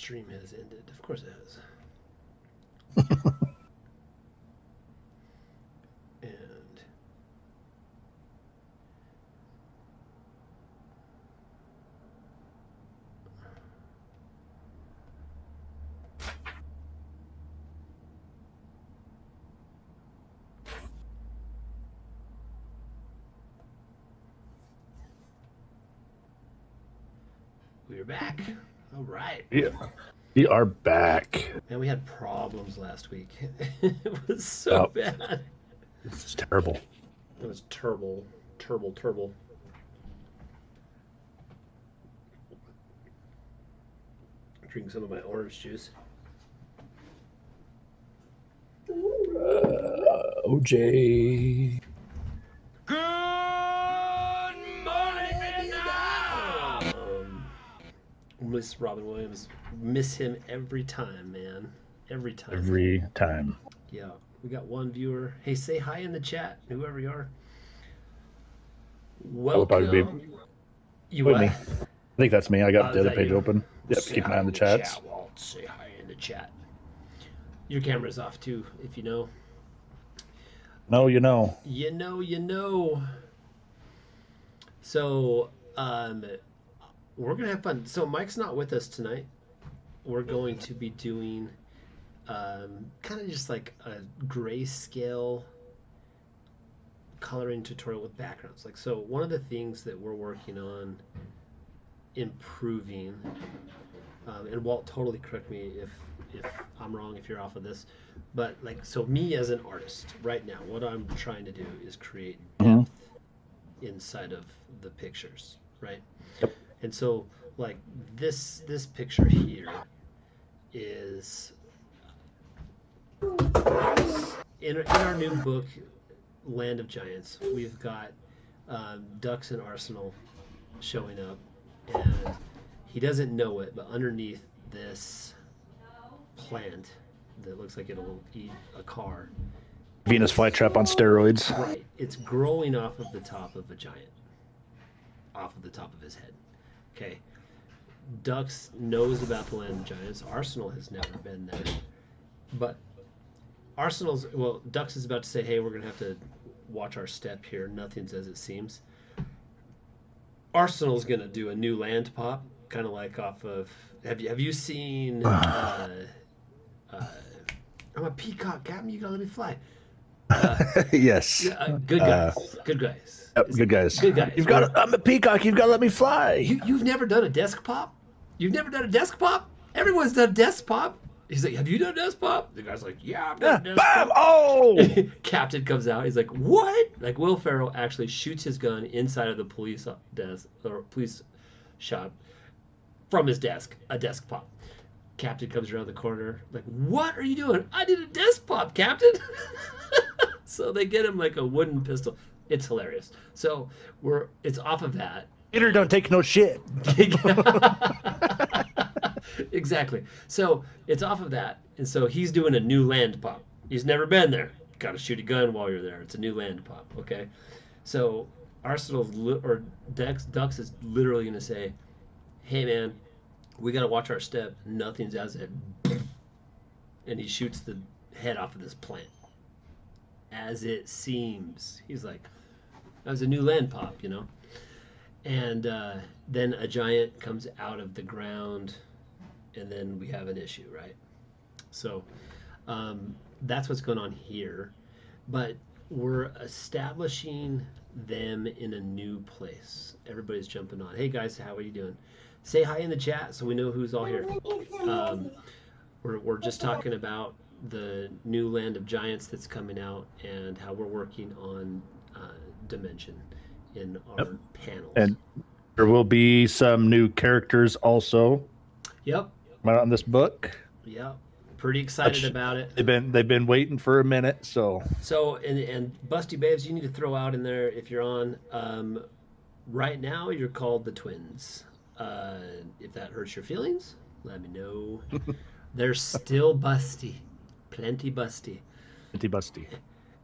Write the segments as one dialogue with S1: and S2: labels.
S1: stream has ended. Of course it has. And we're back. All right.
S2: Yeah, we are back.
S1: Man, we had problems last week. It was so bad.
S2: It's terrible.
S1: It was terrible. Drinking some of my orange juice.
S2: OJ.
S1: Good morning, Vietnam! Miss Robin Williams. Miss him every time, man. Every time.
S2: Every time.
S1: Yeah. We got one viewer. Hey, say hi in the chat, whoever you are. Welcome. You
S2: With
S1: what?
S2: me. I think that's me. I got the other page
S1: you?
S2: open. Yep,
S1: Say
S2: keep an
S1: hi
S2: eye on the
S1: in
S2: chats.
S1: Chat, Walt. Say hi in the chat. Your camera's off too, if you know.
S2: No, you know.
S1: You know. So, we're gonna have fun. So Mike's not with us tonight. We're going to be doing kind of just like a grayscale coloring tutorial with backgrounds. Like, so one of the things that we're working on improving, and Walt, totally correct me if I'm wrong, if you're off of this, but like, so me as an artist right now, what I'm trying to do is create depth inside of the pictures, right?
S2: Yep.
S1: And so like this picture here is in our new book, Land of Giants. We've got ducks and Arsenal showing up, and he doesn't know it, but underneath this plant that looks like it'll eat a car,
S2: Venus flytrap on steroids.
S1: right, it's growing off of the top of a giant, off of the top of his head. Okay, Ducks knows about the Land of Giants. Arsenal has never been there, but Ducks is about to say, hey, we're gonna have to watch our step here. Nothing's as it seems. Arsenal's gonna do a new land pop, kind of like off of. Have you seen? I'm a peacock, Captain. You gotta let me fly.
S2: Yes.
S1: Good guys. Good guys.
S2: Yep, good guys.
S1: Good guys.
S2: I'm a peacock. You've got to let me fly.
S1: You've never done a desk pop? You've never done a desk pop? Everyone's done a desk pop. He's like, have you done a desk pop? The guy's like, yeah, I've done a desk
S2: Bam!
S1: pop.
S2: Oh!
S1: Captain comes out. He's like, what? Like, Will Ferrell actually shoots his gun inside of the police desk or police shop from his desk. A desk pop. Captain comes around the corner. Like, what are you doing? I did a desk pop, Captain. So they get him like a wooden pistol. It's hilarious. So it's off of that.
S2: Peter don't take no shit.
S1: Exactly. So it's off of that, and so he's doing a new land pop. He's never been there. Got to shoot a gun while you're there. It's a new land pop. Okay. So Ducks is literally gonna say, "Hey man, we gotta watch our step. Nothing's as it," and he shoots the head off of this plant. As it seems, he's like, "That was a new land pop," you know. And then a giant comes out of the ground, and then we have an issue, right? So that's what's going on here. But we're establishing them in a new place. Everybody's jumping on. Hey guys, how are you doing? Say hi in the chat so we know who's all here. We're just talking about the new Land of Giants that's coming out and how we're working on dimension in our panels.
S2: And there will be some new characters also.
S1: Yep.
S2: On this book.
S1: Yep. Pretty excited about it.
S2: They've been waiting for a minute, so
S1: and Busty Babes, you need to throw out in there if you're on. Right now you're called the Twins. If that hurts your feelings, let me know. They're still busty. Plenty busty.
S2: Plenty busty.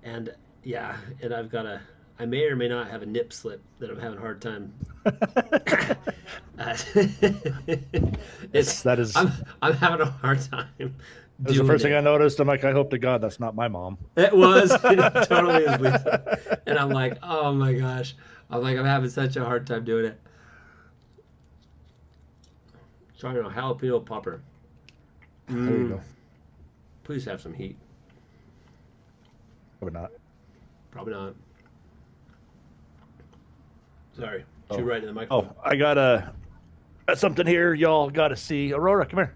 S1: And yeah, and I may or may not have a nip slip that I'm having a hard time Uh, it's
S2: Yes, that is.
S1: I'm having a hard time
S2: That was the
S1: doing
S2: first thing I
S1: it.
S2: noticed. I'm like, I hope to God that's not my mom.
S1: It was it totally is Lisa, and I'm like, oh my gosh, I'm having such a hard time doing it. Trying to jalapeno popper.
S2: There you
S1: Mm,
S2: go.
S1: please have some heat.
S2: Probably not.
S1: Probably not. Sorry, chew
S2: Oh,
S1: right in the microphone.
S2: oh, got something here. Y'all got to see. Aurora, come here.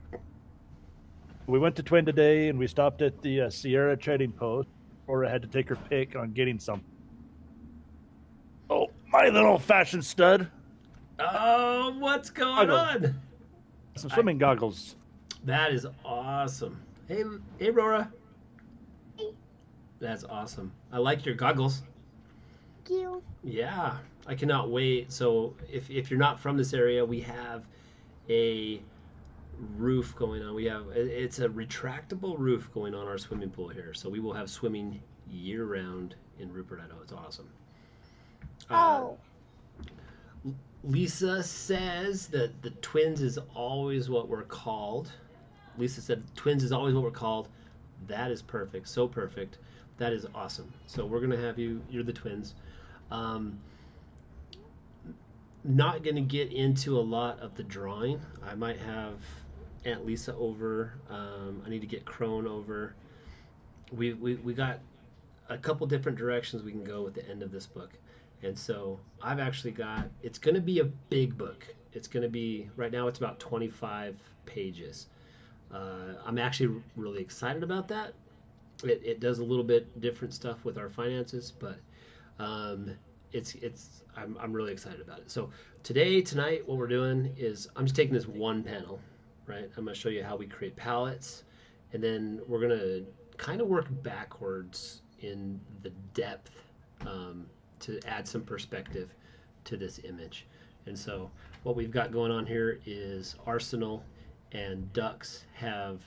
S2: We went to Twin today, and we stopped at the Sierra Trading Post. Aurora had to take her pick on getting some. Oh, my little fashion stud.
S1: Oh, what's going
S2: Goggles.
S1: on?
S2: Some
S1: I,
S2: swimming goggles.
S1: that is awesome. Hey, Rora.
S3: Thank
S1: That's awesome. I like your goggles.
S3: you.
S1: Yeah, I cannot wait. So, if you're not from this area, we have a roof going on. It's a retractable roof going on our swimming pool here. So we will have swimming year round in Rupert, Idaho. It's awesome. Uh,
S3: Oh,
S1: Lisa says that the twins is always what we're called. Lisa said twins is always what we're called. That is perfect. So perfect. That is awesome. So we're gonna have you. You're the twins. Um, Not gonna get into a lot of the drawing. I might have Aunt Lisa over. I need to get Crone over. We got a couple different directions we can go with the end of this book. And so I've actually got, it's going to be a big book. It's going to be, right now it's about 25 pages. I'm actually really excited about that. It does a little bit different stuff with our finances, but um, I'm really excited about it. So tonight, what we're doing is I'm just taking this one panel, right? I'm going to show you how we create palettes, and then we're going to kind of work backwards in the depth um, to add some perspective to this image. And so what we've got going on here is Arsenal and Ducks have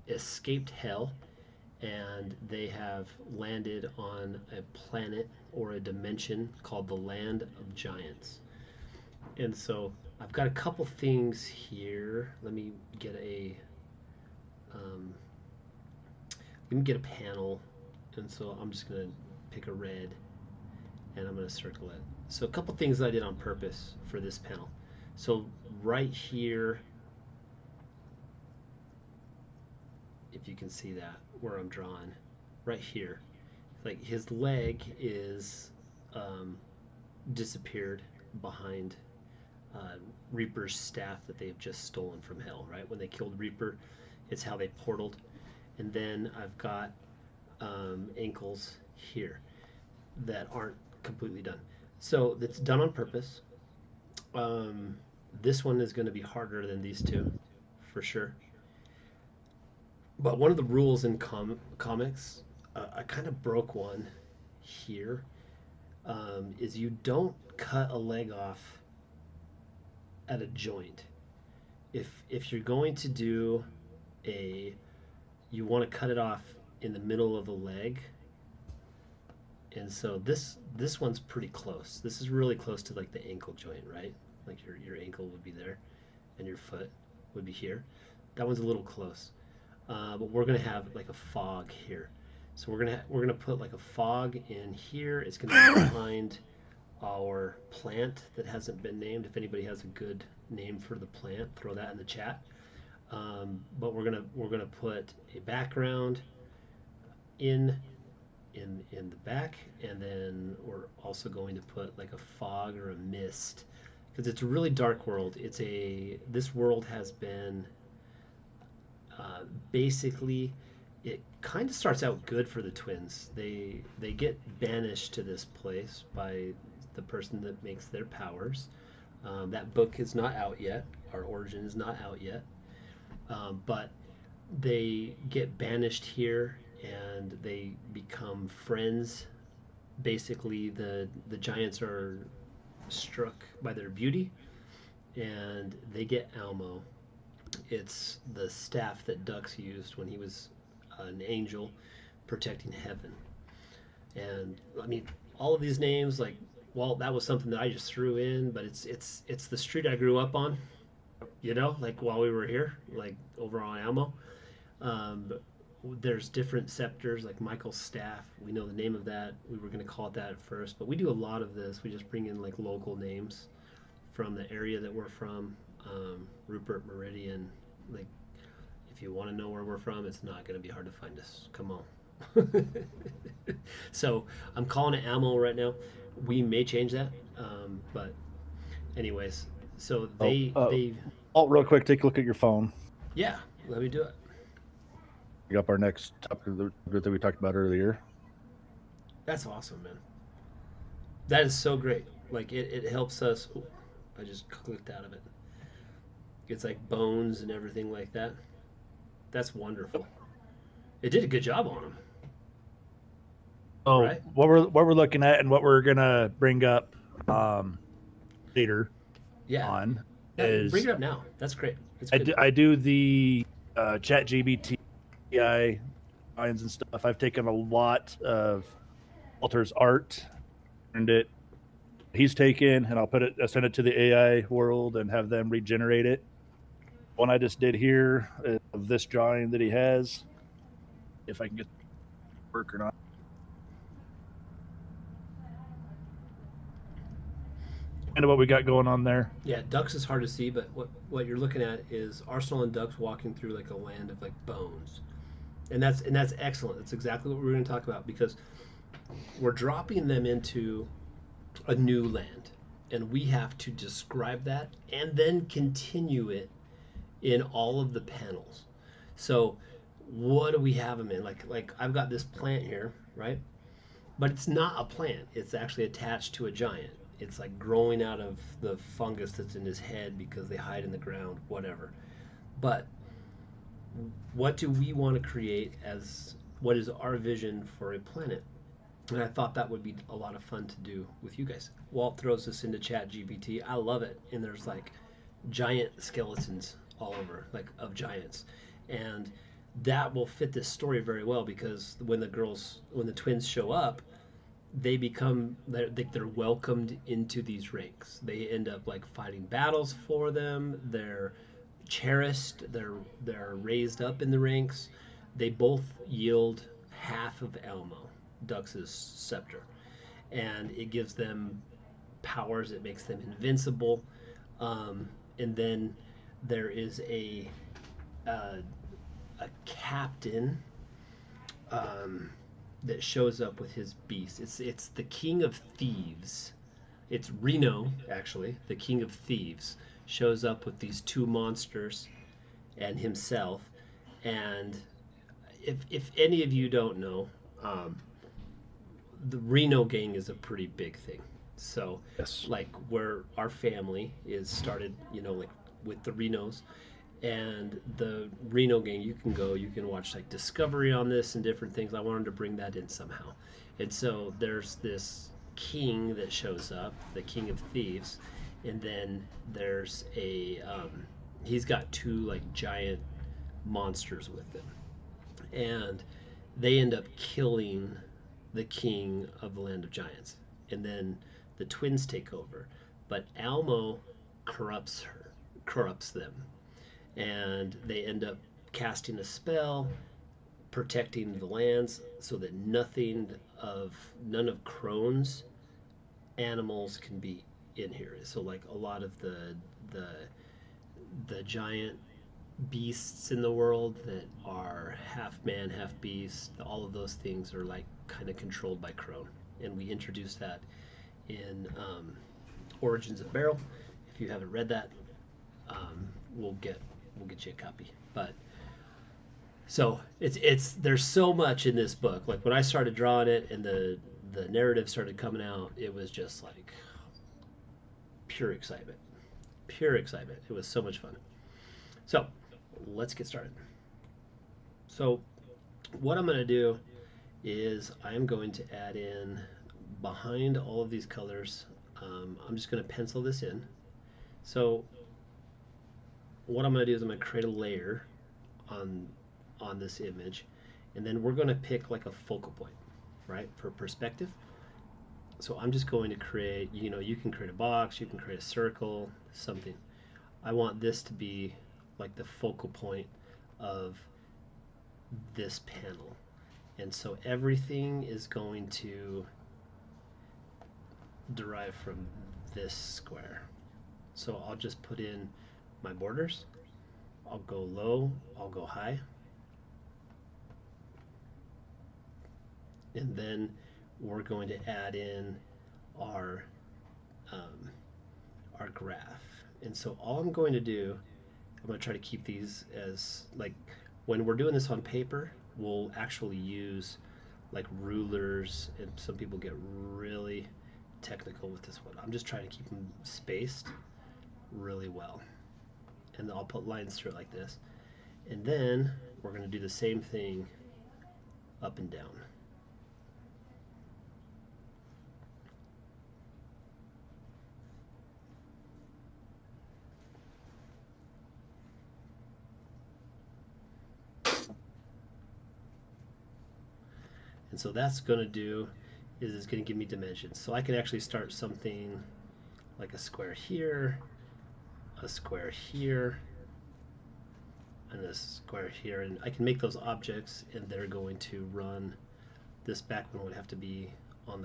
S1: escaped hell, and they have landed on a planet or a dimension called the Land of Giants. And so I've got a couple things here. Um, let me get a panel, and so I'm just gonna pick a red, and I'm gonna circle it. So a couple things I did on purpose for this panel. So right here, if you can see that where I'm drawing, right here, like his leg is um, disappeared behind uh, Reaper's staff that they've just stolen from Hell. Right when they killed Reaper, it's how they portaled. And then I've got ankles here that aren't completely done. So it's done on purpose. Um, this one is going to be harder than these two, for sure. But one of the rules in comics, I kind of broke one here, is you don't cut a leg off at a joint. If you're going to do a, you want to cut it off in the middle of the leg, and so this one's pretty close. This is really close to like the ankle joint, right? Like your ankle would be there, and your foot would be here. That one's a little close, but we're gonna have like a fog here. So we're gonna put like a fog in here. It's gonna be behind our plant that hasn't been named. If anybody has a good name for the plant, throw that in the chat. But we're gonna put a background in in the back, and then we're also going to put like a fog or a mist because it's a really dark world. This world has been basically, it kind of starts out good for the twins. They get banished to this place by the person that makes their powers. That book is not out yet. Our origin is not out yet, but they get banished here and they become friends. Basically, the giants are struck by their beauty, and they get Almo. It's the staff that Dux used when he was an angel protecting heaven. And I mean, all of these names, like well, that was something that I just threw in, but it's the street I grew up on. You know, like while we were here, like over on Almo. Um, there's different scepters, like Michael's staff. We know the name of that. We were going to call it that at first, but we do a lot of this. We just bring in like local names from the area that we're from. Rupert, Meridian. Like, if you want to know where we're from, it's not going to be hard to find us. Come on. So I'm calling it Ammo right now. We may change that, but anyways. So
S2: Oh,
S1: they
S2: oh, real quick, take a look at your phone.
S1: yeah. Let me do it.
S2: Bring up our next topic that we talked about earlier.
S1: That's awesome, man. That is so great. Like it helps us. Ooh, I just clicked out of it. It's like bones and everything like that. That's wonderful. It did a good job on them,
S2: Oh,
S1: right?
S2: what we're looking at and what we're gonna bring up later
S1: Yeah.
S2: on
S1: Bring
S2: is
S1: it up now. That's great. That's
S2: I
S1: good.
S2: do the chat GBT AI lines and stuff. I've taken a lot of Walter's art and it he's taken and I send it to the AI world and have them regenerate it. One I just did here of this drawing that he has, if I can get it to work or not. Kind of what we got going on there.
S1: Yeah, ducks is hard to see, but what you're looking at is Arsenal and ducks walking through like a land of like bones, and that's excellent. That's exactly what we're going to talk about because we're dropping them into a new land, and we have to describe that and then continue it in all of the panels. So, what do we have them in? Like I've got this plant here, right? But it's not a plant. It's actually attached to a giant. It's like growing out of the fungus that's in his head because they hide in the ground, whatever. But what do we want to create as what is our vision for a planet? And I thought that would be a lot of fun to do with you guys. Walt throws this into Chat GPT. I love it. And there's like giant skeletons all over, like of giants. And that will fit this story very well because when the twins show up, they're welcomed into these ranks. They end up like fighting battles for them. They're cherished. They're raised up in the ranks. They both yield half of Elmo, Dux's scepter, and it gives them powers. It makes them invincible. And then there is uh, a captain um, that shows up with his beast. It's the King of Thieves. It's Reno, actually, the King of Thieves, shows up with these two monsters and himself. And if any of you don't know, um, the Reno gang is a pretty big thing. So,
S2: Yes.
S1: like where our family is started, like with the Renos, and the Reno gang, you can watch like Discovery on this and different things. I wanted to bring that in somehow. And so there's this king that shows up, the King of Thieves, and then there's he's got two like giant monsters with him. And they end up killing the king of the land of giants. And then the twins take over. But Almo corrupts them and they end up casting a spell protecting the lands so that none of Crone's animals can be in here. So like a lot of the the giant beasts in the world that are half man, half beast, all of those things are like kind of controlled by Crone, and we introduced that in Origins of Barrel. If you haven't read that, um, we'll get you a copy. But so there's so much in this book. Like when I started drawing it and the narrative started coming out, it was just like pure excitement. Pure excitement. It was so much fun. So let's get started. So what I'm going to do is I am going to add in behind all of these colors. I'm just going to pencil this in. So what I'm going to do is I'm going to create a layer on this image, and then we're going to pick like a focal point, right, for perspective. So I'm just going to create, you can create a box, you can create a circle, something. I want this to be like the focal point of this panel. And so everything is going to derive from this square. So I'll just put in my borders. I'll go low, I'll go high. And then we're going to add in our our graph. And so all I'm going to do, I'm going to try to keep these as, like, when we're doing this on paper, we'll actually use like rulers, and some people get really technical with this one. I'm just trying to keep them spaced really well. And I'll put lines through it like this. And then we're going to do the same thing up and down. And so that's going to do is it's going to give me dimensions. So I can actually start something like a square here, a square here, and a square here. And I can make those objects, and they're going to run. This back one would have to be on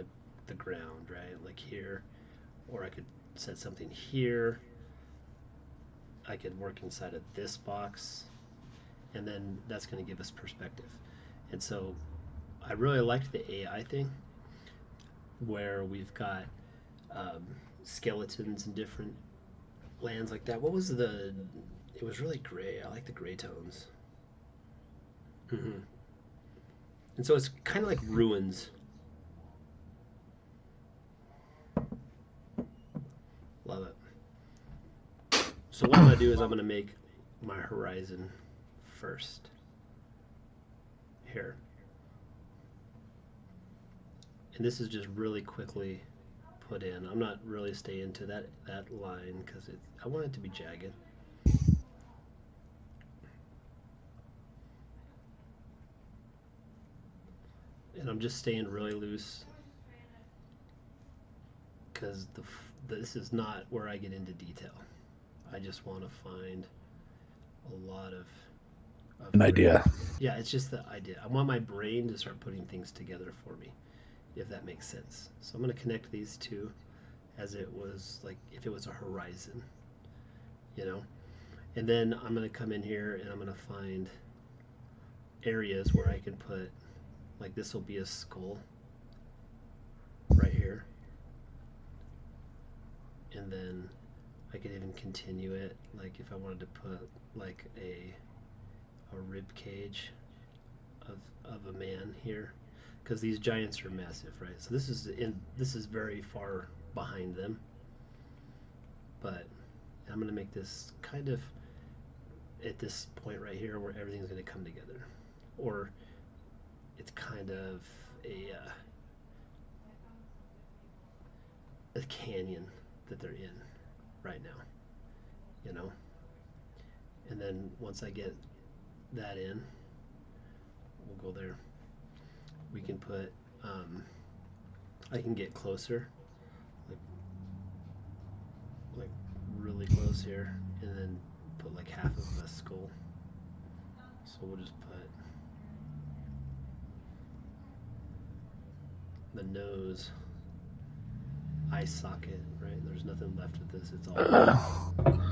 S1: the ground, right? Like here. Or I could set something here. I could work inside of this box. And then that's going to give us perspective. And so I really liked the AI thing, where we've got skeletons in different lands like that. What was the? It was really gray. I like the gray tones. And so it's kind of like ruins. Love it. So what I'm going to do is I'm going to make my horizon first. Here. And this is just really quickly put in. I'm not really staying to that line because I want it to be jagged. And I'm just staying really loose because this is not where I get into detail. I just want to find a lot of
S2: an idea.
S1: Yeah, it's just the idea. I want my brain to start putting things together for me, if that makes sense. So I'm going to connect these two as it was like if it was a horizon, And then I'm going to come in here and I'm going to find areas where I can put, like this will be a skull right here. And then I could even continue it, like if I wanted to put like a rib cage of a man here, because these giants are massive, right? So this is very far behind them, but I'm going to make this kind of at this point right here where everything's going to come together, or it's kind of a canyon that they're in right now, And then once I get that in, we'll go there. We can put, I can get closer, like really close here, and then put like half of a skull. So we'll just put the nose, eye socket, right? There's nothing left of this. It's all.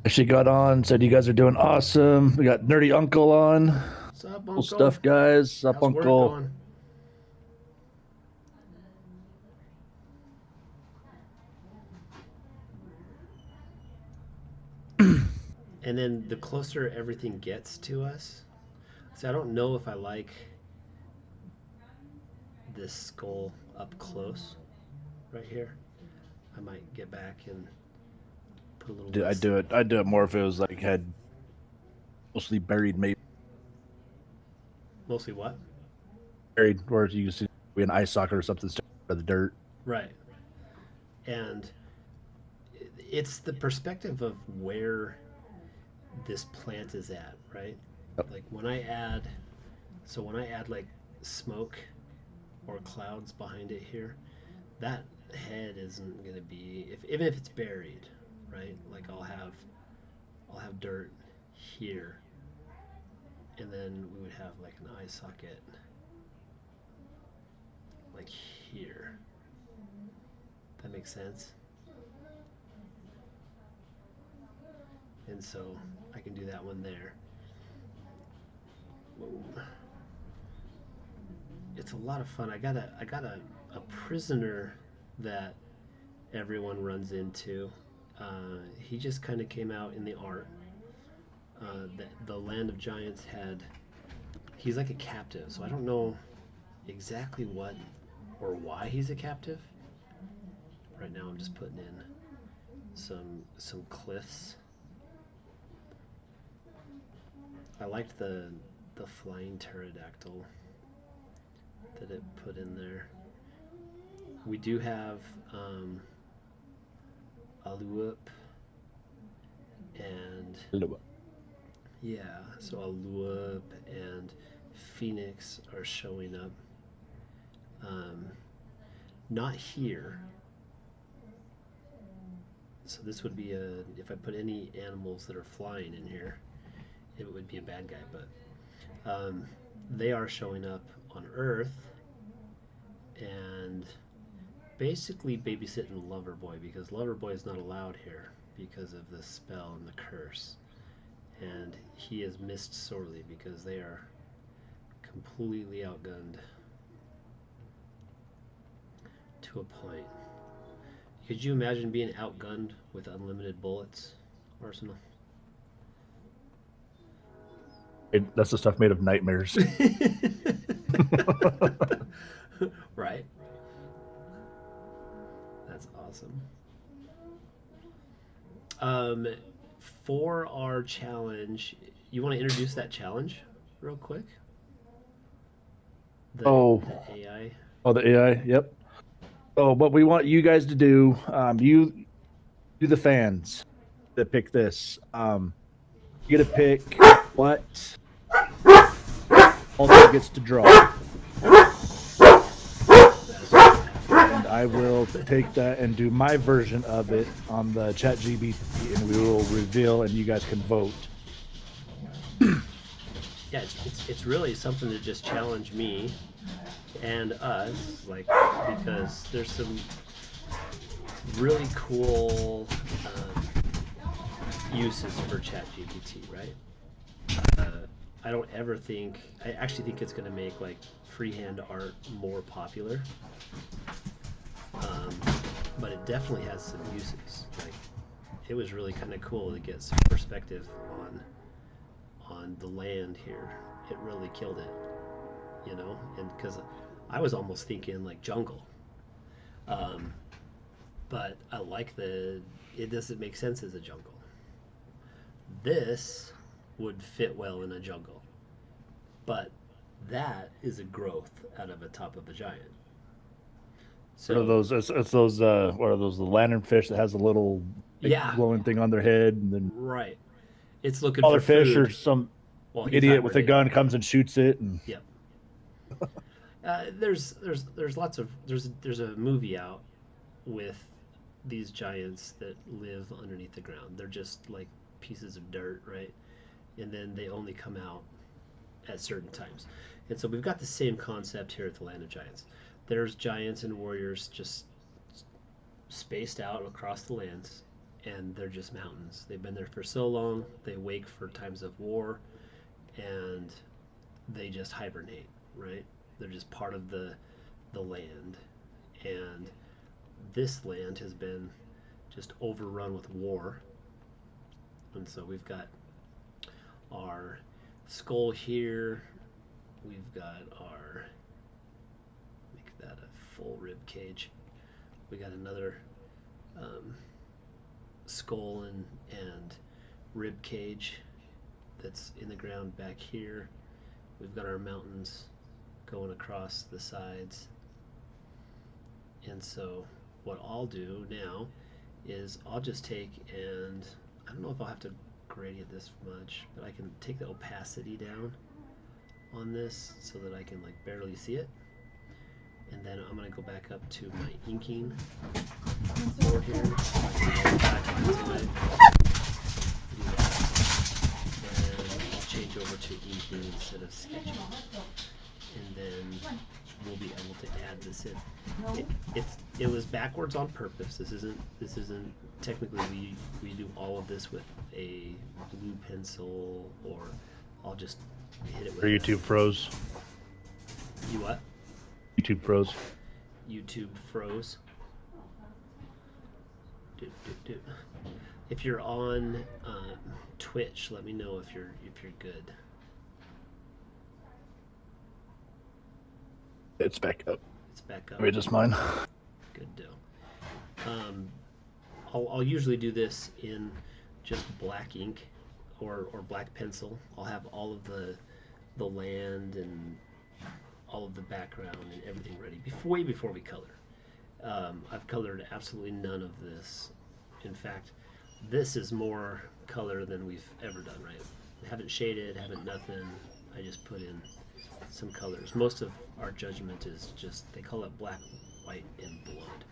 S2: She got on, said you guys are doing awesome. We got Nerdy Uncle on.
S1: What's up,
S2: Cool
S1: Uncle?
S2: stuff, guys. What's up,
S1: How's work
S2: Uncle?
S1: going? And then the closer everything gets to us, see, I don't know if I like this skull up close right here. I might get back and put a little.
S2: I'd do it more if it was like had mostly buried, maybe
S1: Mostly what?
S2: buried, or you see an eye socket or something stuck out of the dirt.
S1: Right. And it's the perspective of where this plant is at, right?
S2: Yep.
S1: Like when I add like smoke or clouds behind it here, that head isn't going to be, if even if it's buried, right? Like I'll have dirt here, and then we would have like an eye socket like here. That makes sense. And so I can do that one there. Boom. It's a lot of fun. I got a prisoner that everyone runs into. He just kind of came out in the art. The Land of Giants had. He's like a captive, so I don't know exactly what or why he's a captive. Right now, I'm just putting in some cliffs. I liked the flying pterodactyl that it put in there. We do have Aluup and yeah, so Aluup and Phoenix are showing up. Um, Not here. So this would be a, if I put any animals that are flying in here, it would be a bad guy. But they are showing up on Earth and basically babysitting Loverboy because Loverboy is not allowed here because of the spell and the curse. And he is missed sorely because they are completely outgunned to a point. Could you imagine being outgunned with unlimited bullets, Arsenal?
S2: That's the stuff made of nightmares.
S1: Right? That's awesome. Um, for our challenge, you want to introduce that challenge real quick? The AI?
S2: Oh, the AI. Yep. So what we want you guys to do, you the fans that pick this, you get to pick what altar gets to draw, and I will take that and do my version of it on the chat GBT, and we will reveal, and you guys can vote.
S1: Yeah, it's really something to just challenge me and us, like, because there's some really cool uses for ChatGPT, right? I don't ever think, I actually think it's going to make like freehand art more popular, um, but it definitely has some uses. Like, it was really kind of cool to get some perspective on the land here. It really killed it, you know, and because I was almost thinking like jungle. Um, but I like it doesn't make sense as a jungle. This would fit well in a jungle, but that is a growth out of a top of a giant.
S2: What are
S1: So
S2: those? It's those. What are those? The lanternfish that has a little
S1: yeah,
S2: glowing thing on their head, and then
S1: right. It's looking
S2: smaller
S1: for
S2: fish or
S1: food
S2: some
S1: while he's
S2: idiot with a
S1: hibernating.
S2: gun comes and shoots it. And
S1: Yep. There's lots of there's a movie out with these giants that live underneath the ground. They're just like pieces of dirt, right? And then they only come out at certain times. And so we've got the same concept here at the Land of Giants. There's giants and warriors just spaced out across the lands, and they're just mountains. They've been there for so long, they wake for times of war, and they just hibernate, right? They're just part of the land. And this land has been just overrun with war. And so we've got our skull here. We've got our, make that a full rib cage. We got another um, skull and rib cage that's in the ground back here. We've got our mountains going across the sides. And so what I'll do now is I'll just take and I don't know if I'll have to gradient this much, but I can take the opacity down on this so that I can like barely see it. And then I'm going to go back up to my inking board here. Back onto it. Do that. And I'll change over to inking instead of sketching. And then we'll be able to add this in. It was backwards on purpose. This isn't technically we do all of this with a blue pencil, or I'll just hit it with
S2: Or YouTube froze.
S1: You what?
S2: YouTube froze.
S1: YouTube froze. If you're on Twitch, let me know if you're good.
S2: It's back up.
S1: It's back up.
S2: Maybe just mine.
S1: Good deal. I'll usually do this in just black ink or black pencil. I'll have all of the land and all of the background and everything ready way before we color. I've colored absolutely none of this. In fact, this is more color than we've ever done, right? I haven't shaded, haven't nothing. I just put in some colors. Most of our judgment is just, they call it black, white, and blood.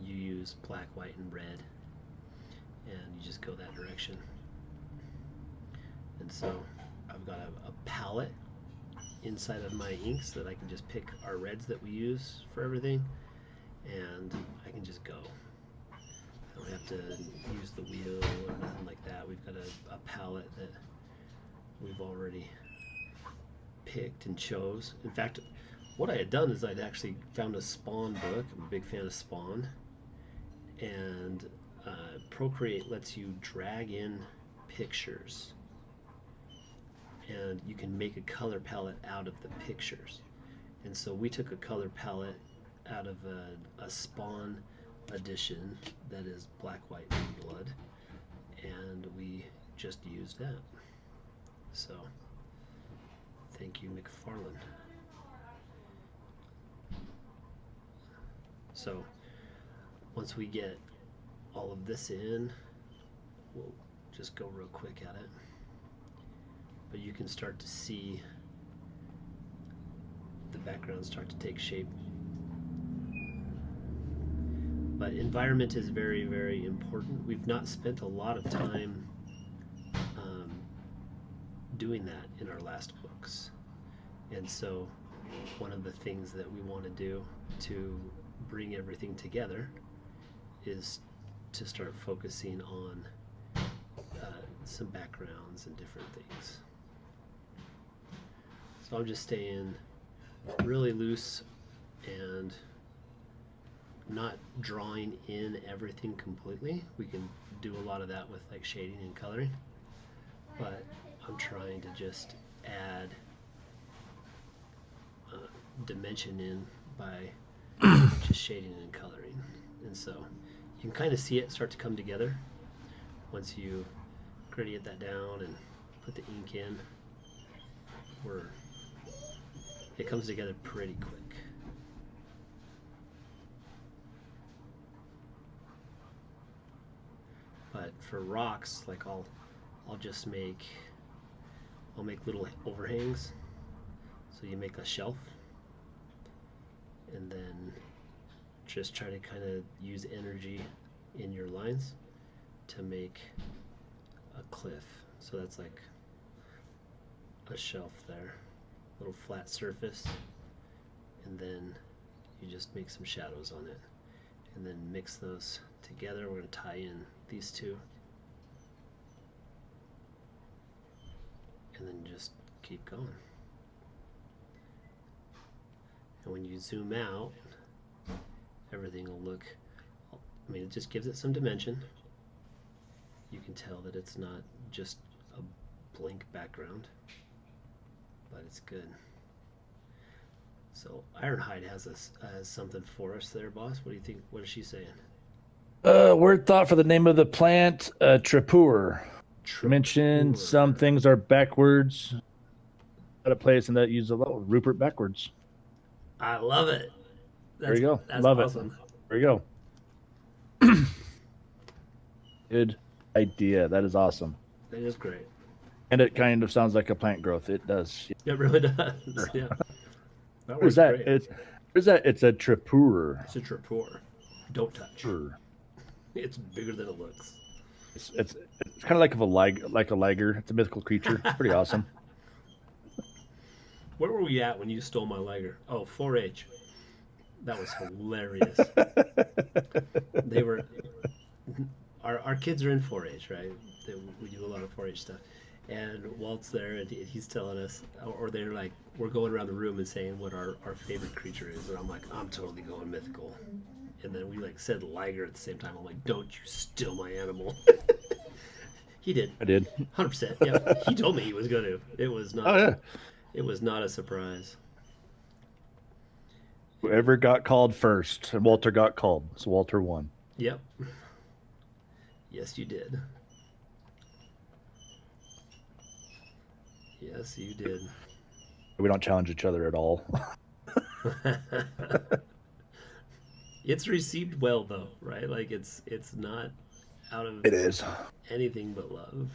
S1: You use black, white, and red, and you just go that direction. And so I've got a palette inside of my inks that I can just pick our reds that we use for everything, and I can just go. I don't have to use the wheel or nothing like that. We've got a palette that we've already picked and chose. In fact, what I had done is I'd actually found a Spawn book. I'm a big fan of Spawn, and Procreate lets you drag in pictures, and you can make a color palette out of the pictures. And so we took a color palette out of a Spawn edition that is black, white, and blood, and we just used that. So thank you, McFarlane. So once we get all of this in, we'll just go real quick at it. But you can start to see the background start to take shape. But environment is very, very important. We've not spent a lot of time doing that in our last books. And so one of the things that we want to do to bring everything together is to start focusing on some backgrounds and different things. So I'm just staying really loose and not drawing in everything completely. We can do a lot of that with like shading and coloring, but I'm trying to just add dimension in by just shading and coloring. And so you can kind of see it start to come together once you gradient that down and put the ink in. It comes together pretty quick. But for rocks, like I'll just make little overhangs. So you make a shelf, and then just try to kind of use energy in your lines to make a cliff. So that's like a shelf there, little flat surface, and then you just make some shadows on it, and then mix those together. We're going to tie in these two, and then just keep going. And when you zoom out, everything will look, I mean, it just gives it some dimension. You can tell that it's not just a blank background, but it's good. So Ironhide has something for us there, boss. What do you think? What is she saying?
S2: Word thought for the name of the plant, Trapur. Mentioned some things are backwards at a place, and that use a little Rupert backwards.
S1: I love it.
S2: There you go.
S1: That's
S2: Love
S1: awesome.
S2: it. There you go. Good idea. That is awesome.
S1: That is great.
S2: And it kind of sounds like a plant growth. It does.
S1: It really does. Yeah.
S2: What is that? Where's that? It's a trapur.
S1: It's a trapur. Don't touch.
S2: Trapur.
S1: It's bigger than it looks.
S2: It's kind of like a liger. It's a mythical creature. It's pretty awesome.
S1: Where were we at when you stole my liger? Oh, 4-H. That was hilarious. They were. Our kids are in 4-H, right? We do a lot of 4-H stuff. And Walt's there, and he's telling us, or they're like, we're going around the room and saying what our favorite creature is. And I'm like, I'm totally going mythical. And then we like said liger at the same time. I'm like, don't you steal my animal. He did.
S2: I did.
S1: 100%. Yeah. He told me he was going to. It was not.
S2: Oh yeah.
S1: It was not a surprise.
S2: Whoever got called first, and Walter got called, so Walter won.
S1: Yep. Yes, you did. Yes, you did.
S2: We don't challenge each other at all.
S1: It's received well though, right? Like it's not out of
S2: It is.
S1: anything but love.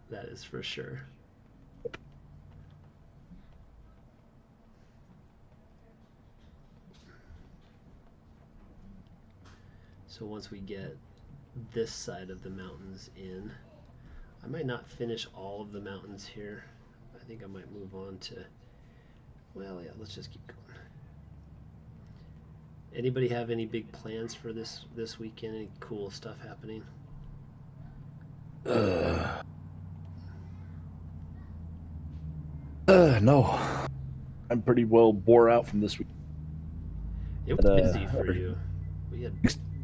S1: That is for sure. So once we get this side of the mountains in, I might not finish all of the mountains here. I think I might move on to, well, yeah, let's just keep going. Anybody have any big plans for this weekend? Any cool stuff happening?
S2: No. I'm pretty well bore out from this week.
S1: It was busy for you. We had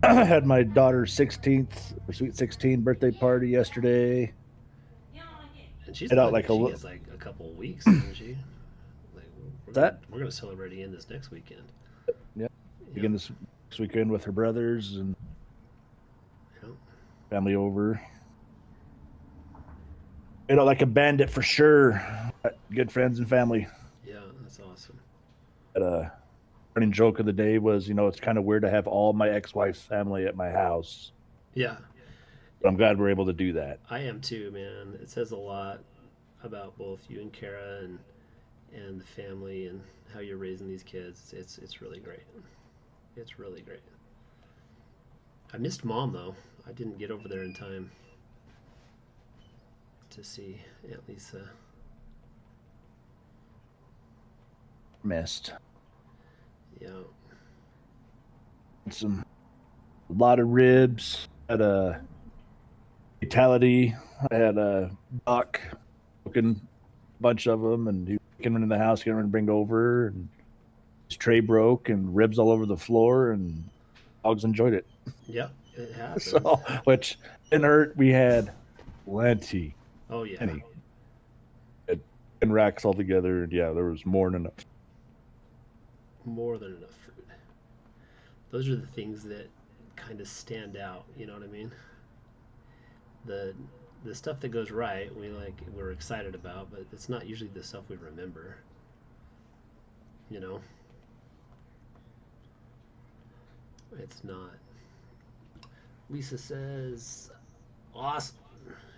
S2: I had my daughter's 16th, or sweet 16 birthday party yesterday.
S1: and she's
S2: It out
S1: like
S2: like
S1: she
S2: a
S1: has like a couple of weeks, isn't she? Like we're gonna celebrate again this next weekend.
S2: Yeah.
S1: Yeah.
S2: Begin this weekend with her brothers and
S1: Yeah.
S2: family over. Like a bandit for sure. Good friends and family.
S1: Yeah, that's awesome.
S2: But, running joke of the day was, it's kind of weird to have all my ex-wife's family at my house.
S1: Yeah,
S2: But I'm glad we're able to do that.
S1: I am too, man. It says a lot about both you and Kara and the family and how you're raising these kids. It's really great. It's really great. I missed Mom though. I didn't get over there in time to see Aunt Lisa.
S2: Missed.
S1: Yeah.
S2: A lot of ribs. Had a fatality. I had a buck cooking a bunch of them, and he came into the house, getting ready to bring over, and his tray broke, and ribs all over the floor, and dogs enjoyed it.
S1: Yep, it happens.
S2: So, which didn't hurt. We had plenty.
S1: Oh yeah.
S2: Plenty. And racks all together, and yeah, there was more than enough.
S1: More than enough food. Those are the things that kind of stand out, you know what I mean? The stuff that goes right, we're excited about, but it's not usually the stuff we remember. You know? It's not. Lisa says, awesome.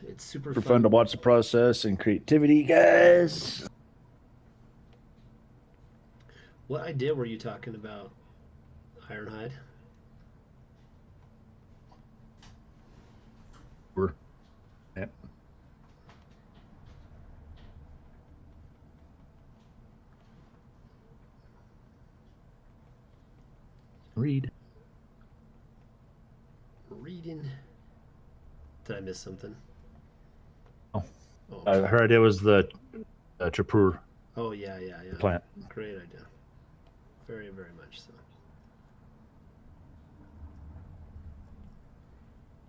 S1: It's super
S2: Fun to watch the process and creativity, guys.
S1: What idea were you talking about, Ironhide?
S2: Yep. Read.
S1: Reading. Did I miss something?
S2: Oh.
S1: Oh,
S2: Her idea was the trapur
S1: oh yeah.
S2: plant.
S1: Great idea. Very, very much so.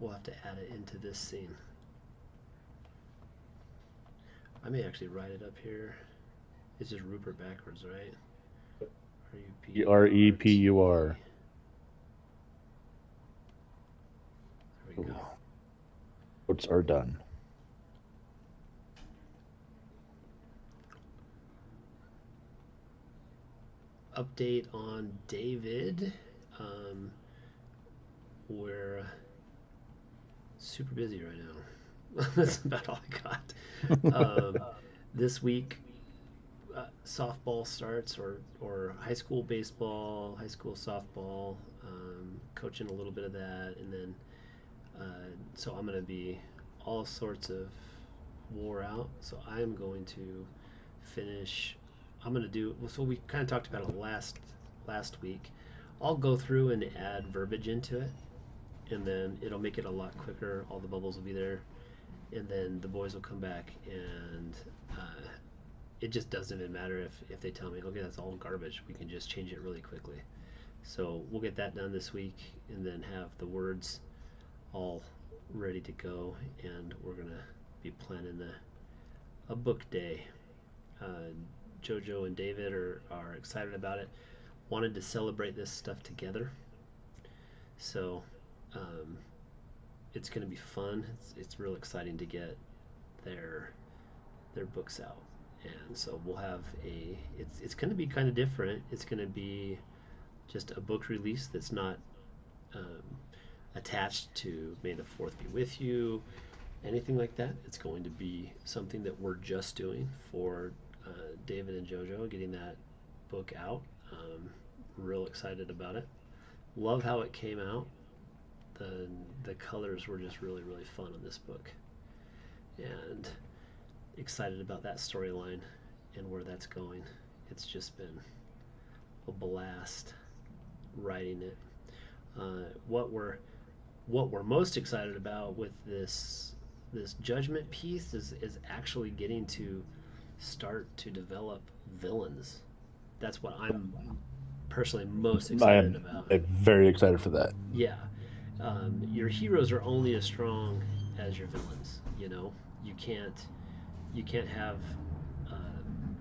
S1: We'll have to add it into this scene. I may actually write it up here. It's just Rupert backwards, right?
S2: Repur.
S1: There we go.
S2: Notes are done.
S1: Update on David. We're super busy right now. That's about all I got. This week, softball starts, or high school baseball, high school softball, coaching a little bit of that, and then so I'm going to be all sorts of wore out. So I am going to finish. I'm going to do. So we kind of talked about it last week. I'll go through and add verbiage into it, and then it'll make it a lot quicker. All the bubbles will be there, and then the boys will come back, and it just doesn't even matter if they tell me, okay, that's all garbage. We can just change it really quickly. So we'll get that done this week, and then have the words all ready to go, and we're gonna be planning a book day. Jojo and David are excited about it. Wanted to celebrate this stuff together. So it's going to be fun. It's real exciting to get their books out, and so we'll have it's going to be kind of different. It's going to be just a book release that's not attached to May the 4th be with you, anything like that. It's going to be something that we're just doing for David and Jojo, getting that book out. Real excited about it. Love how it came out. The colors were just really, really fun on this book, and excited about that storyline and where that's going. It's just been a blast writing it. What we're most excited about with this judgment piece is actually getting to start to develop villains. That's what I'm personally most excited about.
S2: I'm very excited for that.
S1: Yeah. Your heroes are only as strong as your villains. You know, you can't have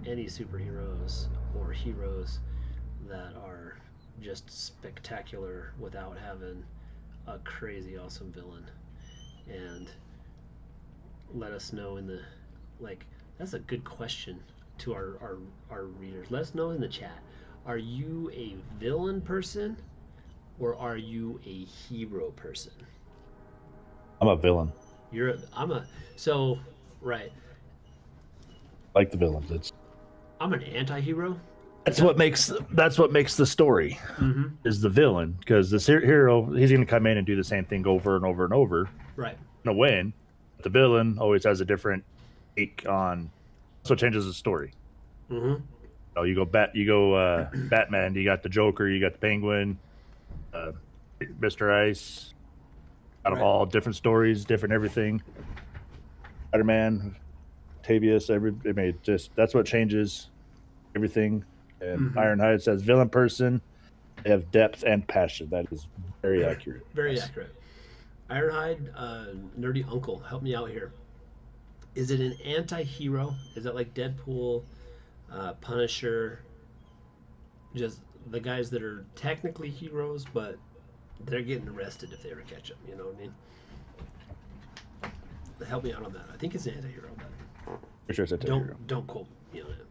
S1: any superheroes or heroes that are just spectacular without having a crazy awesome villain. And let us know in the that's a good question to our readers. Let us know in the chat. Are you a villain person, or are you a hero person?
S2: I'm a villain.
S1: So right.
S2: Like the villains.
S1: I'm an anti-hero.
S2: That's what makes the story is the villain, because this hero, he's going to come in and do the same thing over and over and over.
S1: Right.
S2: No win. The villain always has a different take on. So it changes the story.
S1: Mm-hmm.
S2: You go Batman. You got the Joker. You got the Penguin. Mr. Ice. Out of all different stories, different everything. Spider-Man, Octavius. That's what changes everything. And Ironhide says villain person. They have depth and passion. That is very accurate.
S1: Very accurate. Ironhide, nerdy uncle, help me out here. Is it an anti-hero? Is that like Deadpool, Punisher, just the guys that are technically heroes, but they're getting arrested if they ever catch them? You know what I mean? Help me out on that. I think it's an anti-hero, but
S2: For sure it's anti-hero.
S1: Don't quote me on it.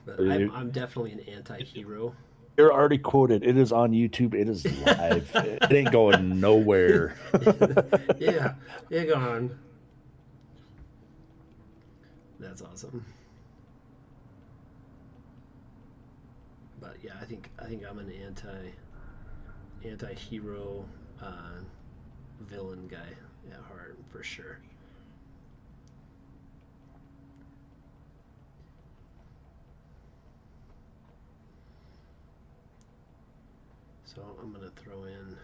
S1: But I'm definitely an anti-hero.
S2: You're already quoted. It is on YouTube. It is live. It ain't going nowhere.
S1: Yeah, you're gone. That's awesome. But yeah, I think I'm an anti-hero villain guy at heart for sure. So I'm gonna throw in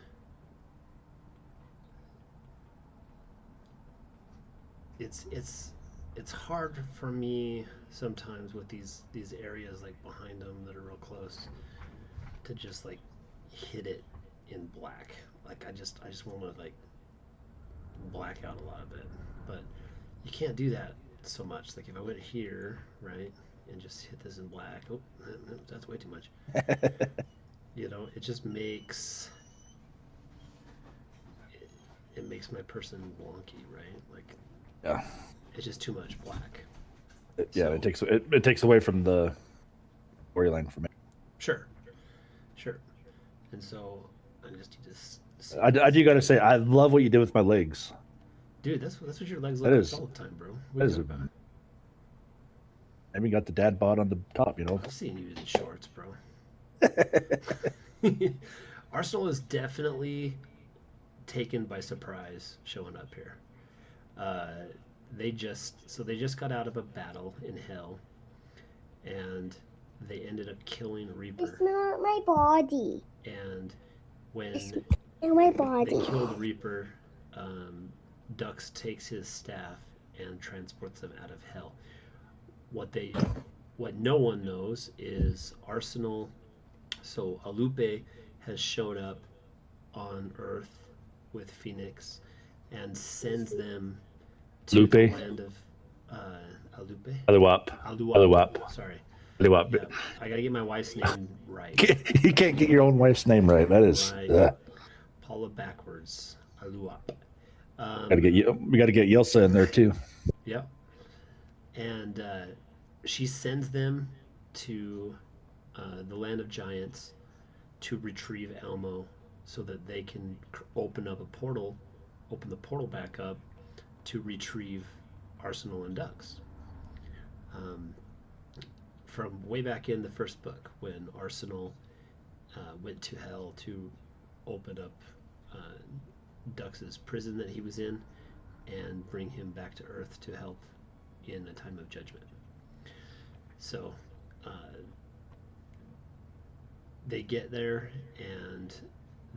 S1: it's hard for me sometimes with these areas like behind them that are real close to just like hit it in black. Like I just want to like black out a lot of it, but you can't do that so much. Like if I went here, right, and just hit this in black, oh, that's way too much. You know, it just makes it makes my person wonky, right? Like,
S2: yeah,
S1: it's just too much black.
S2: Yeah, so, it takes away from the storyline for me.
S1: Sure. And so I just need to.
S2: I do got to say, I love what you did with my legs.
S1: Dude, that's what your legs look like all the time, bro. What are you talking about?
S2: Maybe got the dad bod on the top, you know.
S1: I've seen you in shorts, bro. Arsenal is definitely taken by surprise showing up here. Uh, they just got out of a battle in hell, and they ended up killing Reaper.
S3: It's not my body.
S1: And
S3: It's
S1: when
S3: not my
S1: they
S3: body.
S1: killed Reaper, Dux takes his staff and transports them out of hell. What no one knows is Arsenal. So Alupe has shown up on Earth with Phoenix and sends them to
S2: Lupe.
S1: the land of Alupe.
S2: Aluap. Aluap.
S1: Sorry.
S2: Aluap.
S1: Yeah, I gotta get my wife's name right.
S2: You can't get your own wife's name right. That is.
S1: Right. Paula backwards. Aluap.
S2: We got to get Yelsa in there too.
S1: Yep. And she sends them to the land of giants to retrieve Elmo so that they can open the portal back up to retrieve Arsenal and Dux. From way back in the first book, when Arsenal went to hell to open up Dux's prison that he was in and bring him back to Earth to help in a time of judgment. So they get there and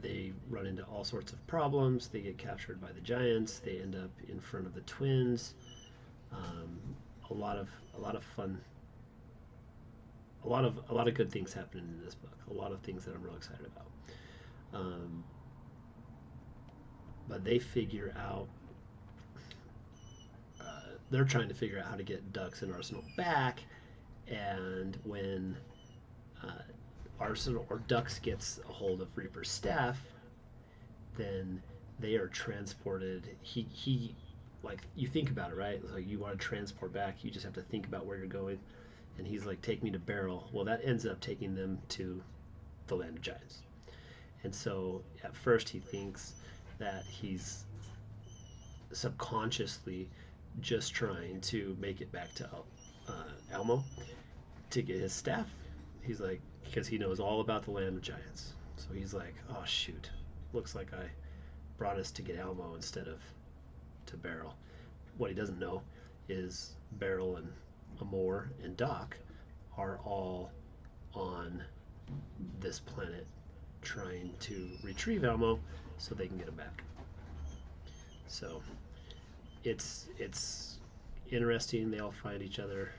S1: they run into all sorts of problems. They get captured by the giants. They end up in front of the twins. A lot of fun. A lot of good things happen in this book. A lot of things that I'm real excited about. But they figure out. They're trying to figure out how to get Dux and Arsenal back, and when Arsenal or Dux gets a hold of Reaper's staff, then they are transported. He like, you think about it, right? Like, you want to transport back, you just have to think about where you're going, and he's like, take me to Beryl. Well, that ends up taking them to the land of giants. And so at first he thinks that he's subconsciously just trying to make it back to Elmo to get his staff. He's like, because he knows all about the land of giants. So he's like, oh shoot, looks like I brought us to get Elmo instead of to Beryl. What he doesn't know is Beryl and Amor and Doc are all on this planet trying to retrieve Elmo so they can get him back. So it's interesting. They all find each other,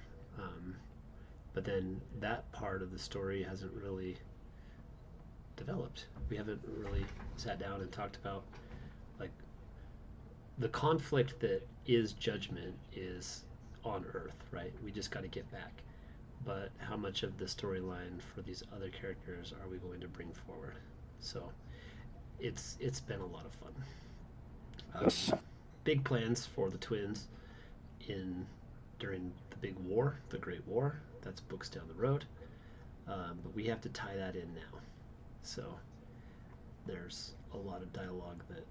S1: but then that part of the story hasn't really developed. We haven't really sat down and talked about, like, the conflict that is judgment is on Earth, right? We just got to get back. But how much of the storyline for these other characters are we going to bring forward? So it's been a lot of fun.
S2: Yes.
S1: Big plans for the twins during the big war, the Great War. That's books down the road, but we have to tie that in now. So there's a lot of dialogue that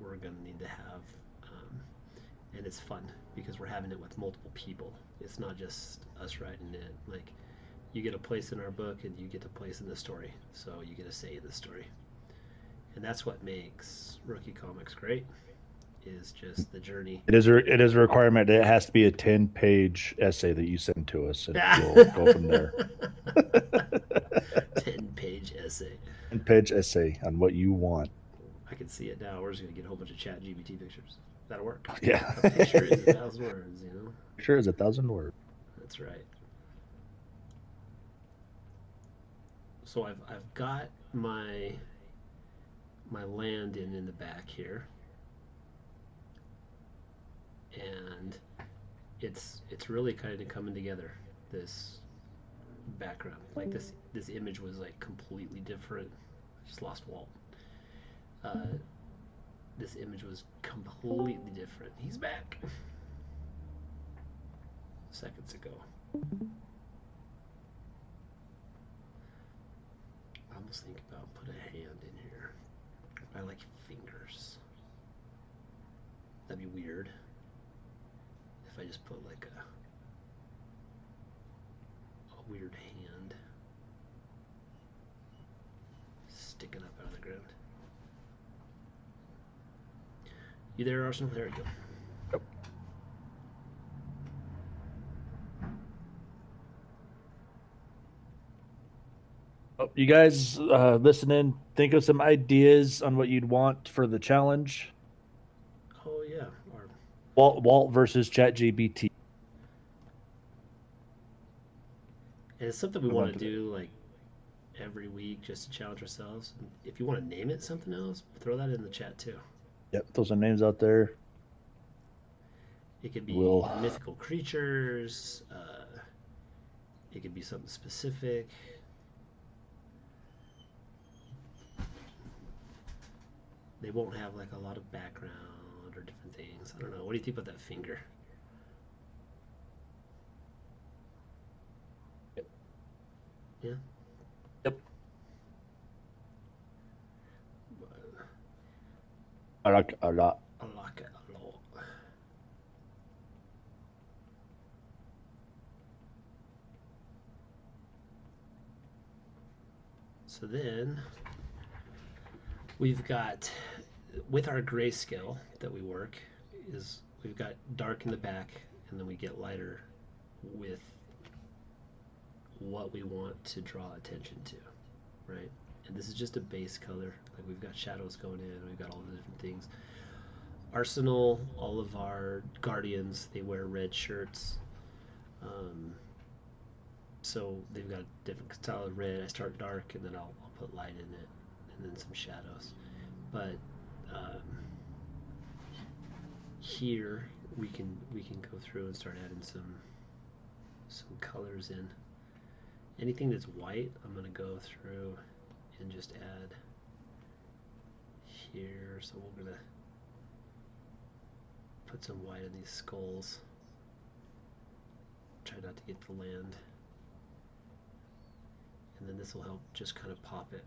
S1: we're going to need to have, and it's fun because we're having it with multiple people. It's not just us writing it. Like, you get a place in our book and you get a place in the story, so you get a say in the story, and that's what makes Rookey Comics great. Is just the journey.
S2: It is a requirement. It has to be a 10-page essay that you send to us, and we'll go from there.
S1: 10-page essay.
S2: 10-page essay on what you want.
S1: I can see it now. We're just gonna get a whole bunch of Chat GPT pictures. That'll work.
S2: Yeah.
S1: A picture is 1,000 words, you know?
S2: Picture is 1,000 words.
S1: That's right. So I've got my land in the back here. And it's really kind of coming together, this background. Like, this image was like completely different. I just lost Walt. This image was completely different. He's back. Seconds ago. I almost think about putting a hand in here. I like fingers. That'd be weird. I just put like weird hand sticking up out of the ground. You there, Arsenal? There we go.
S2: Yep. Oh, you guys listening, think of some ideas on what you'd want for the challenge.
S1: Oh yeah. Or
S2: Walt versus ChatGPT.
S1: and it's something we
S2: Move
S1: want
S2: on
S1: to
S2: to it.
S1: do like every week just to challenge ourselves. If you want to name it something else, throw that in the chat too.
S2: Yep, throw some names out there.
S1: It could be
S2: We'll
S1: mythical creatures. It could be something specific. They won't have like a lot of background or different things. I don't know. What do you think about that finger? Yeah.
S2: Yep. I like a lot.
S1: I like it a lot. So then we've got, with our grayscale that we work, is we've got dark in the back, and then we get lighter with what we want to draw attention to, right? And this is just a base color. Like we've got shadows going in, we've got all the different things. Arsenal, all of our guardians, they wear red shirts. So they've got different style of red. I start dark, and then I'll put light in it, and then some shadows. But here we can go through and start adding some colors in. Anything that's white, I'm gonna go through and just add here. So we're gonna put some white in these skulls. Try not to get the land. And then this will help just kind of pop it.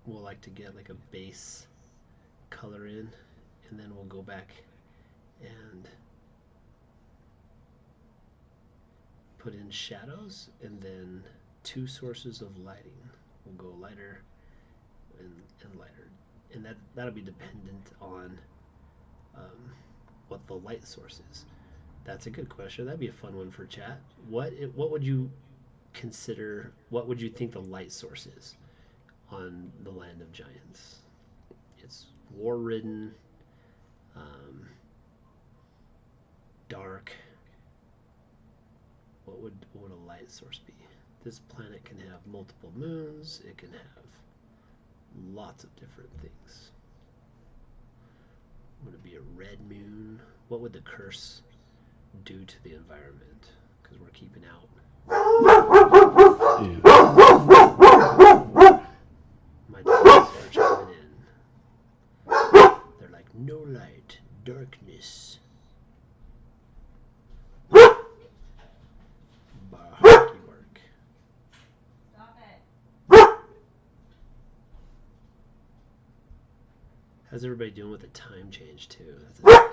S1: We'll like to get like a base color in, and then we'll go back and put in shadows, and then 2 sources of lighting. We'll go lighter and lighter, and that'll be dependent on what the light source is. That's a good question. That'd be a fun one for chat. What would you consider? What would you think the light source is on the Land of Giants? It's war-ridden, dark. What would a light source be? This planet can have multiple moons. It can have lots of different things. Would it be a red moon? What would the curse do to the environment? Because we're keeping out.
S2: Ew.
S1: My dogs are chiming in. They're like, no light, darkness. Barky bark.
S4: Stop it.
S1: How's everybody doing with the time change too? That's interesting.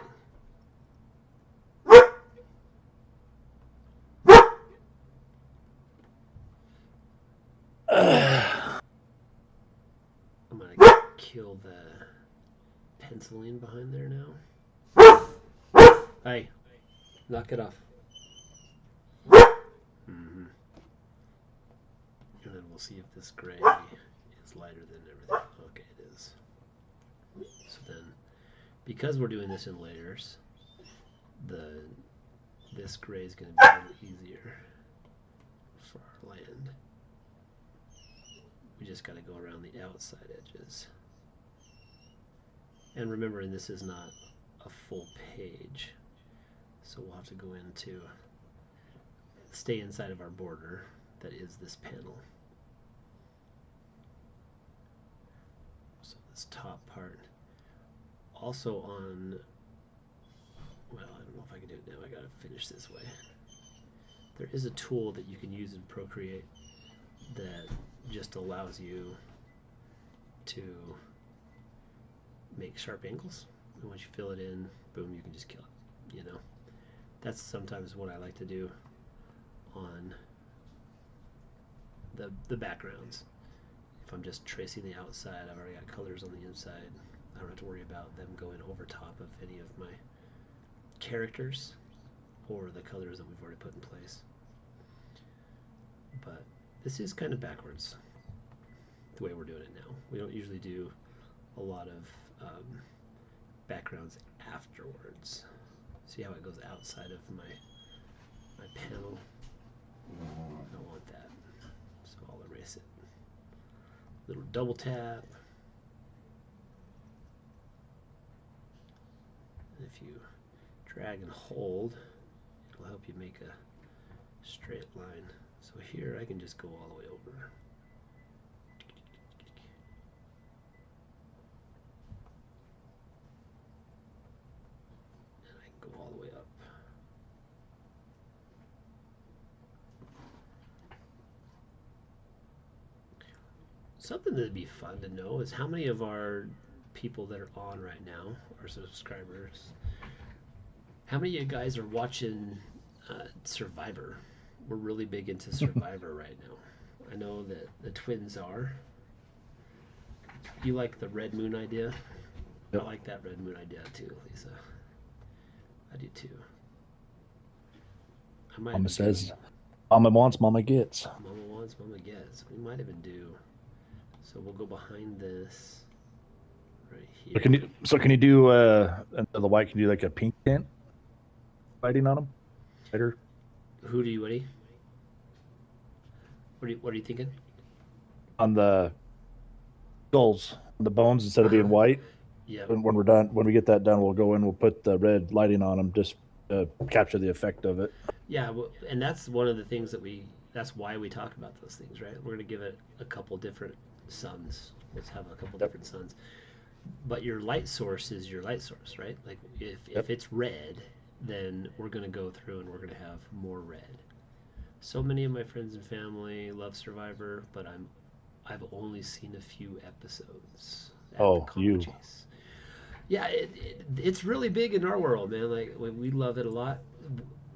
S1: I'm gonna kill the penciling behind there now. Hey, knock it off. Mm-hmm. And then we'll see if this gray is lighter than everything. Okay, it is. So then, because we're doing this in layers, this gray is going to be a little easier for our land. We just got to go around the outside edges. And remembering this is not a full page, so we'll have to go into stay inside of our border that is this panel. So this top part. Also on, well, I don't know if I can do it now. I gotta finish this way. There is a tool that you can use in Procreate that just allows you to make sharp angles. And once you fill it in, boom, you can just kill it. You know, that's sometimes what I like to do on the backgrounds. If I'm just tracing the outside, I've already got colors on the inside. I don't have to worry about them going over top of any of my characters or the colors that we've already put in place. But this is kind of backwards the way we're doing it now. We don't usually do a lot of backgrounds afterwards. See how it goes outside of my panel? I don't want that, so I'll erase it. Little double tap. If you drag and hold, it'll help you make a straight line. So here I can just go all the way over. And I can go all the way up. Something that'd be fun to know is how many of our people that are on right now, our subscribers, how many of you guys are watching Survivor? We're really big into Survivor right now. I know that the twins are. You like the Red Moon idea?
S2: Yep.
S1: I like that Red Moon idea too, Lisa. I do too. I might
S2: Mama
S1: even
S2: says,
S1: do,
S2: Mama wants, Mama gets.
S1: Mama wants, Mama gets. We might even do. So we'll go behind this right here.
S2: Can you do the white? Can you do like a pink tint lighting on them? Better.
S1: Who do you, Woody? What are you thinking?
S2: On the skulls, on the bones, instead of being white.
S1: Yeah.
S2: When we're done, when we get that done, we'll go in. We'll put the red lighting on them, just capture the effect of it.
S1: Yeah, well, and that's one of the things that's why we talk about those things, right? We're going to give it a couple different suns. Let's have a couple different suns. But your light source is your light source, right? Like if it's red, then we're going to go through and we're going to have more red. So many of my friends and family love Survivor, but I've only seen a few episodes.
S2: You.
S1: Yeah, it's really big in our world, man. Like we love it a lot.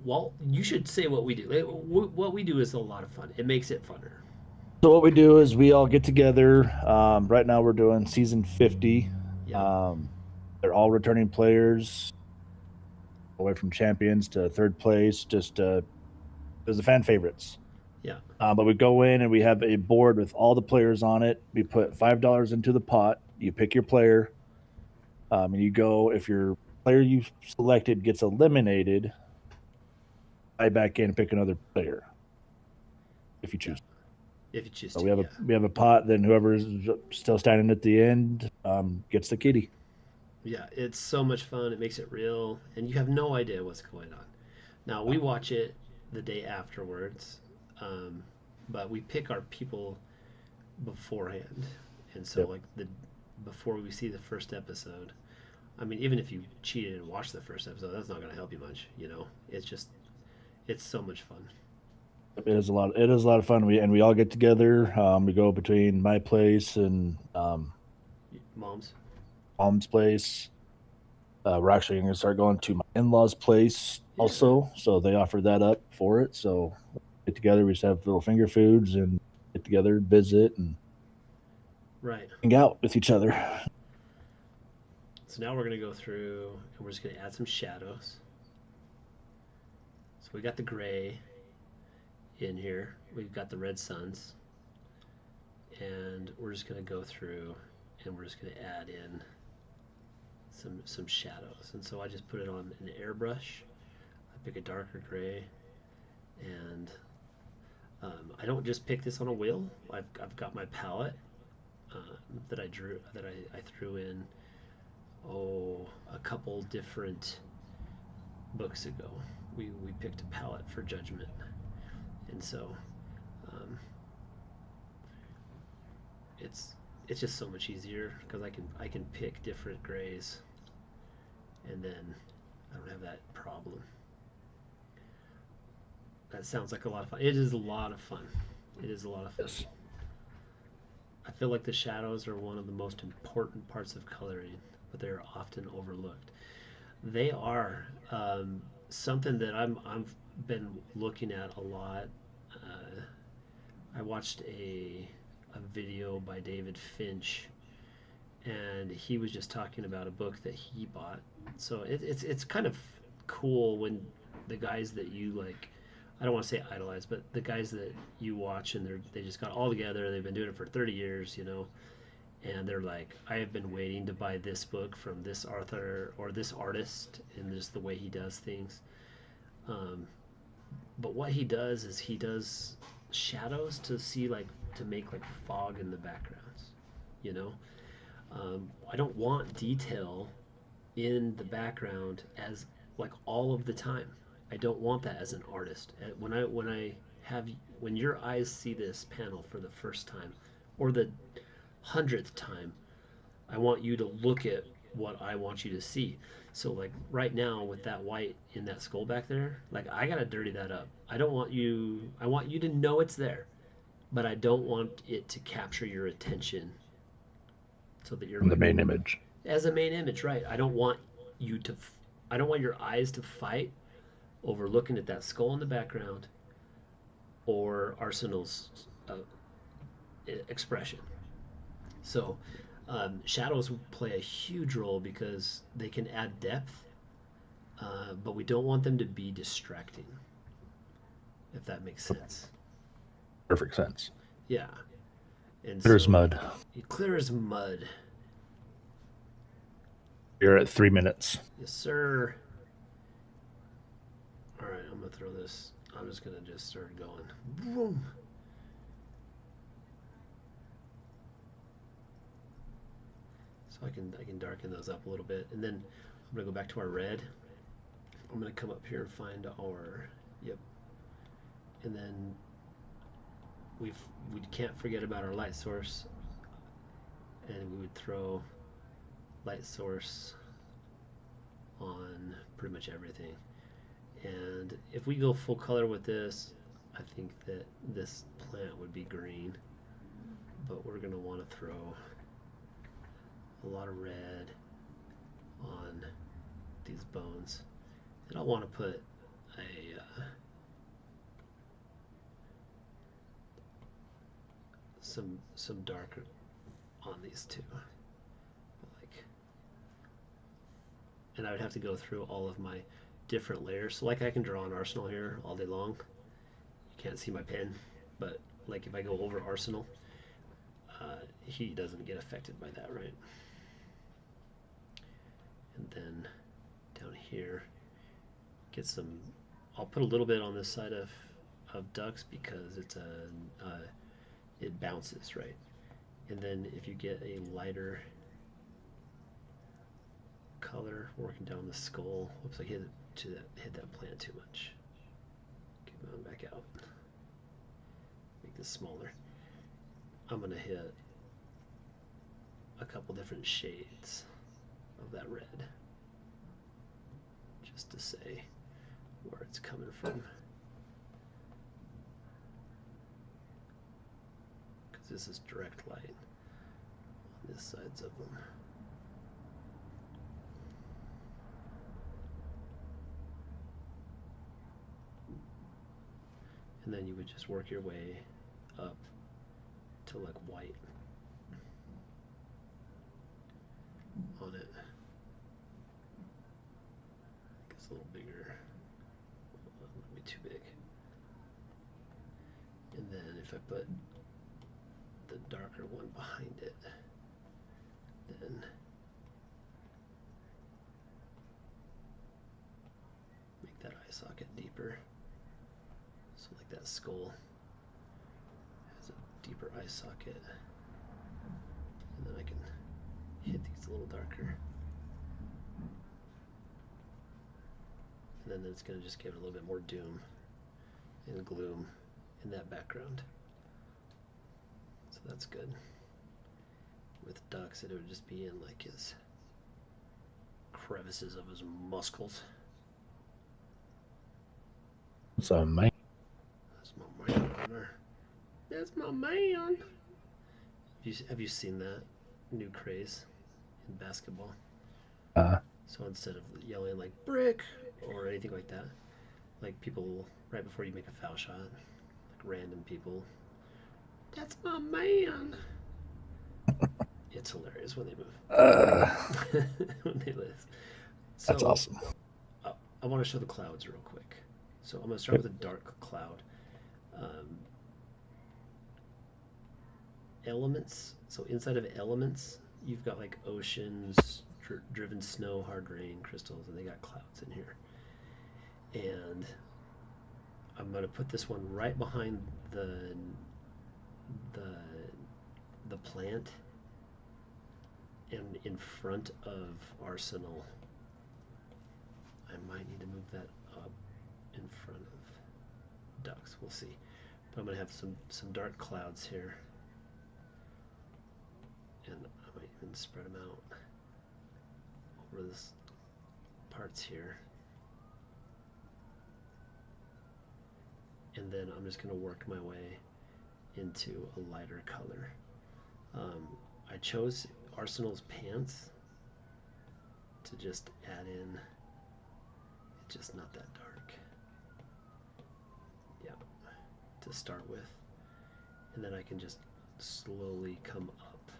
S1: Walt, you should say what we do. What we do is a lot of fun. It makes it funner.
S2: So what we do is we all get together. Right now we're doing season 50.
S1: Yeah.
S2: They're all returning players, away from champions to third place. Just as the fan favorites.
S1: Yeah.
S2: But we go in and we have a board with all the players on it. We put $5 into the pot. You pick your player, and you go. If your player you selected gets eliminated, I back in and pick another player. If you choose.
S1: If you choose
S2: So
S1: to.
S2: we have a pot. Then whoever's still standing at the end gets the kitty.
S1: Yeah, it's so much fun. It makes it real, and you have no idea what's going on. Now we watch it the day afterwards, but we pick our people beforehand, and so like before we see the first episode. I mean, even if you cheated and watched the first episode, that's not going to help you much. You know, it's so much fun.
S2: It is a lot. It is a lot of fun. We all get together. We go between my place and mom's place. We're actually going to start going to my in-laws' place also. So they offer that up for it. So we get together. We just have little finger foods and get together, visit, and hang out with each other.
S1: So now we're going to go through and we're just going to add some shadows. So we got the gray in here. We've got the red suns. And we're just going to go through and we're just going to add in some shadows. And so I just put it on an airbrush. I pick a darker gray, and I don't just pick this on a wheel. I've got my palette that I threw in a couple different books ago. We picked a palette for Judgment, and so it's just so much easier because I can pick different grays, and then I don't have that problem. That sounds like a lot of fun. It is a lot of fun. It is a lot of fun.
S2: Yes.
S1: I feel like the shadows are one of the most important parts of coloring, but they are often overlooked. They are something that I've been looking at a lot. I watched a video by David Finch, and he was just talking about a book that he bought. So it's kind of cool when the guys that you like, I don't want to say idolize, but the guys that you watch and they just got all together. They've been doing it for 30 years, you know, and they're like, I have been waiting to buy this book from this author or this artist, and just the way he does things. Um, but what he does is he does shadows to see like to make like fog in the backgrounds, you know. I don't want detail in the background as like all of the time. I don't want that as an artist. When I have when your eyes see this panel for the first time or the hundredth time, I want you to look at what I want you to see. So like right now with that white in that skull back there, like I gotta dirty that up. I don't want you. I want you to know it's there, but I don't want it to capture your attention so that you're
S2: From the
S1: like
S2: main image.
S1: as a main image, right? I don't want you to. I don't want your eyes to fight over looking at that skull in the background or Arsenal's uh, expression. So shadows play a huge role because they can add depth, but we don't want them to be distracting, if that makes sense.
S2: Perfect sense.
S1: Yeah. And
S2: Clear as
S1: so
S2: mud.
S1: clear as mud.
S2: You're at 3 minutes.
S1: Yes, sir. All right, I'm gonna throw this. I'm just gonna just start going. Boom. So I can darken those up a little bit, and then I'm gonna go back to our red. I'm gonna come up here and find our yep, and then we can't forget about our light source, and we would throw light source on pretty much everything. And if we go full color with this, I think that this plant would be green, but we're gonna want to throw a lot of red on these bones. And I want to put a some darker on these two, like, and I would have to go through all of my different layers. So like I can draw an arsenal here all day long. You can't see my pen, but like if I go over arsenal, he doesn't get affected by that, right? And then down here, get some. I'll put a little bit on this side of ducks because it's it bounces, right? And then if you get a lighter color working down the skull, looks like hit that plant too much. Get on back out. Make this smaller. I'm gonna hit a couple different shades of that red, just to say where it's coming from. Because this is direct light on this sides of them. And then you would just work your way up to like white on it. It's a little bigger. Might be too big. And then if I put the darker one behind it, then make that eye socket deeper. So like that skull has a deeper eye socket. And then I can hit these a little darker. And then it's going to just give it a little bit more doom and gloom in that background. So that's good. With ducks, it would just be in like his crevices of his muscles.
S2: So, man.
S1: That's my man on there. That's my man. Have you seen that new craze in basketball? So instead of yelling like brick or anything like that, like people right before you make a foul shot, like random people, that's my man. It's hilarious when they move. When they list. So,
S2: That's awesome.
S1: I want to show the clouds real quick. So I'm going to start with a dark cloud. Elements. So inside of elements, you've got like oceans, driven snow, hard rain, crystals, and they got clouds in here. And I'm going to put this one right behind the the plant and in front of Arsenal. I might need to move that up in front of ducks. We'll see. But I'm going to have some dark clouds here. And I might even spread them out over this parts here. And then I'm just going to work my way into a lighter color. I chose Arsenal's pants to just add in. It's just not that dark. Yeah, to start with. And then I can just slowly come up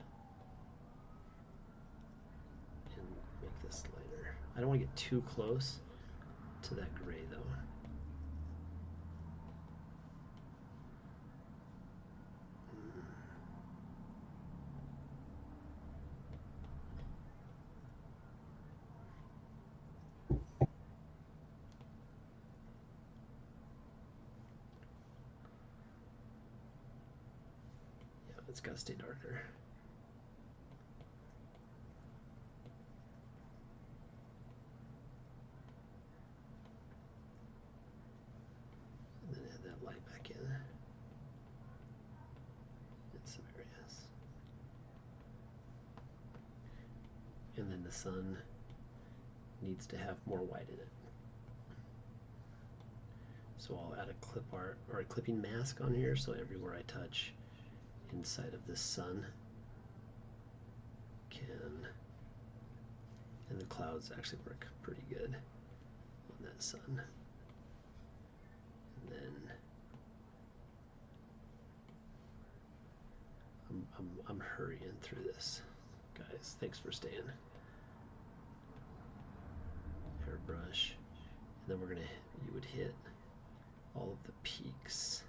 S1: and make this lighter. I don't want to get too close to that gray though. It's got to stay darker. And then add that light back in some areas. And then the sun needs to have more white in it. So I'll add a clip art or a clipping mask on here, so everywhere I touch inside of this sun and the clouds actually work pretty good on that sun. And then I'm hurrying through this, guys. Thanks for staying. Airbrush, and then you would hit all of the peaks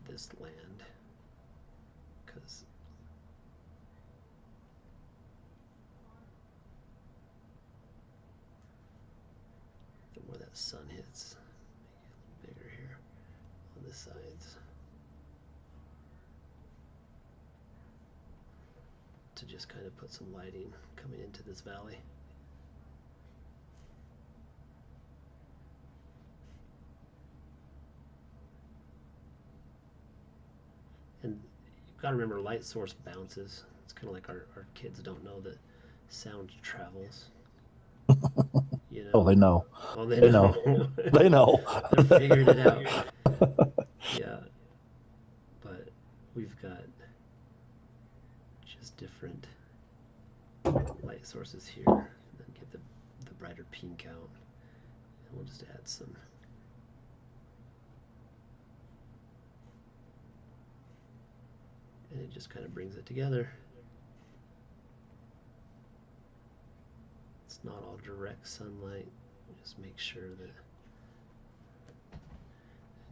S1: of this land, because the more that sun hits, make it bigger here on the sides, to just kind of put some lighting coming into this valley. And you've got to remember, light source bounces. It's kind of like our kids don't know that sound travels. You know?
S2: Oh, they know.
S1: Oh, they know.
S2: They know.
S1: They're figuring it out. Yeah. But we've got just different light sources here. And then get the brighter pink out. And we'll just add some. And it just kind of brings it together. It's not all direct sunlight. Just make sure that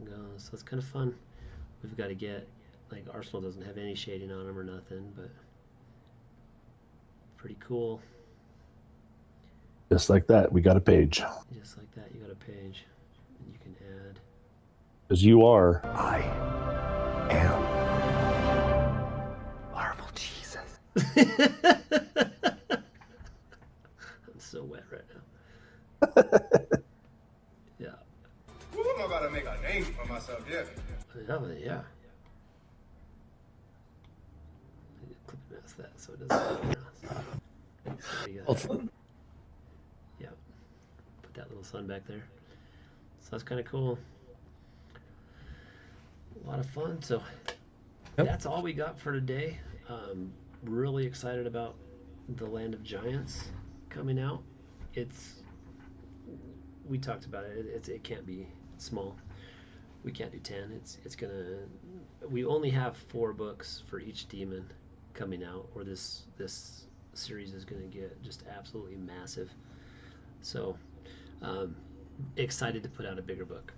S1: it goes. So it's kind of fun. We've got to get, like, Arsenal doesn't have any shading on them or nothing, but pretty cool.
S2: Just like that, we got a page.
S1: Just like that, you got a page. And you can add.
S2: Because you are.
S5: I am Marvel Jesus.
S1: I'm so wet right now. Yeah.
S6: Ooh, I'm about to make a name for myself, yeah.
S1: Yeah. Clip mask that so it doesn't. Yeah. Put that little sun back there. So that's kind of cool. A lot of fun. So that's all we got for today. really excited about the Land of Giants coming out. It's we talked about it. It can't be small. We can't do 10. It's gonna. We only have 4 books for each demon coming out, or this series is gonna get just absolutely massive. So, excited to put out a bigger book.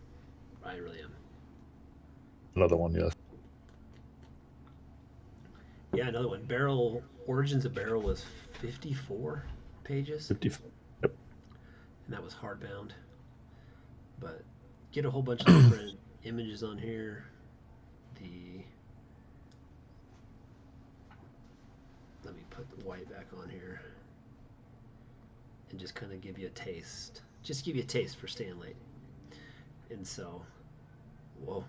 S1: I really am.
S2: Another one, yes.
S1: Yeah, another one. Barrel Origins of Barrel was 54 pages,
S2: 50.
S1: and that was hardbound. But get a whole bunch of different images on here. Let me put the white back on here, and just kind of give you a taste. Just give you a taste for staying late. And so, whoa.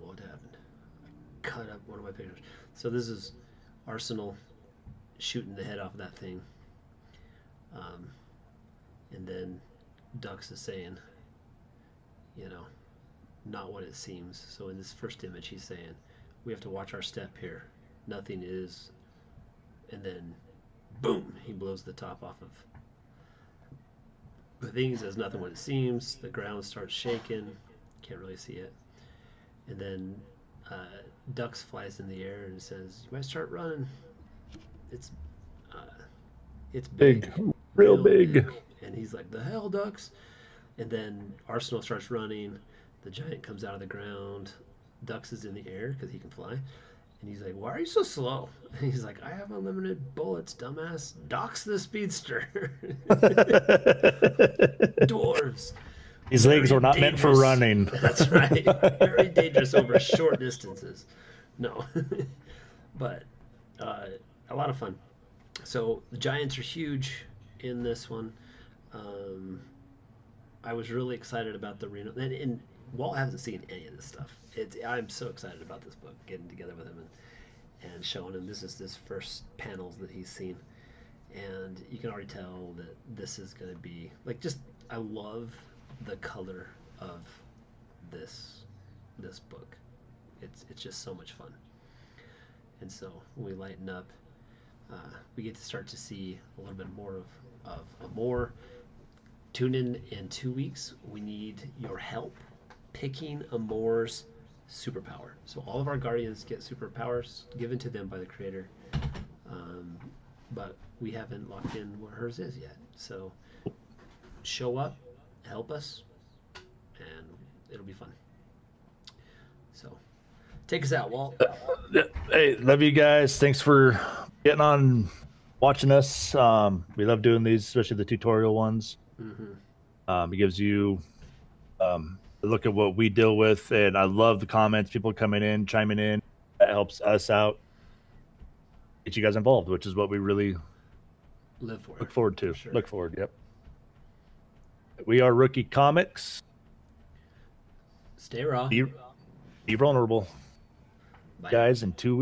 S1: What happened? I cut up one of my pictures. So this is Arsenal shooting the head off of that thing. And then Dux is saying, not what it seems. So in this first image, he's saying, we have to watch our step here. Nothing is. And then, boom, he blows the top off of the thing. He says, nothing what it seems. The ground starts shaking. Can't really see it. And then Dux flies in the air and says, you might start running. It's big.
S2: Real big.
S1: And he's like, the hell, Dux? And then Arsenal starts running. The giant comes out of the ground. Dux is in the air because he can fly. And he's like, why are you so slow? And he's like, I have unlimited bullets, dumbass. Dux the speedster. Dwarves.
S2: These legs were not meant for running.
S1: That's right. Very dangerous over short distances. No. But a lot of fun. So the giants are huge in this one. I was really excited about the Reno. And Walt hasn't seen any of this stuff. I'm so excited about this book, getting together with him and showing him. This is his first panels that he's seen. And you can already tell that this is going to be, I love the color of this book. It's just so much fun. And so when we lighten up, we get to start to see a little bit more of Amor. Tune in 2 weeks. We need your help picking Amor's superpower. So all of our guardians get superpowers given to them by the creator, but we haven't locked in what hers is yet. So show up, help us, and it'll be fun. So take us out, Walt.
S2: Hey, love you guys. Thanks for getting on, watching us. We love doing these, especially the tutorial ones. It gives you a look at what we deal with, and I love the comments, people coming in, chiming in. That helps us out, get you guys involved, which is what we really
S1: look
S2: forward to.
S1: Sure.
S2: Look forward, yep. We are Rookey Comics.
S1: Stay raw.
S2: Be vulnerable.
S1: Bye.
S2: Guys, in 2 weeks.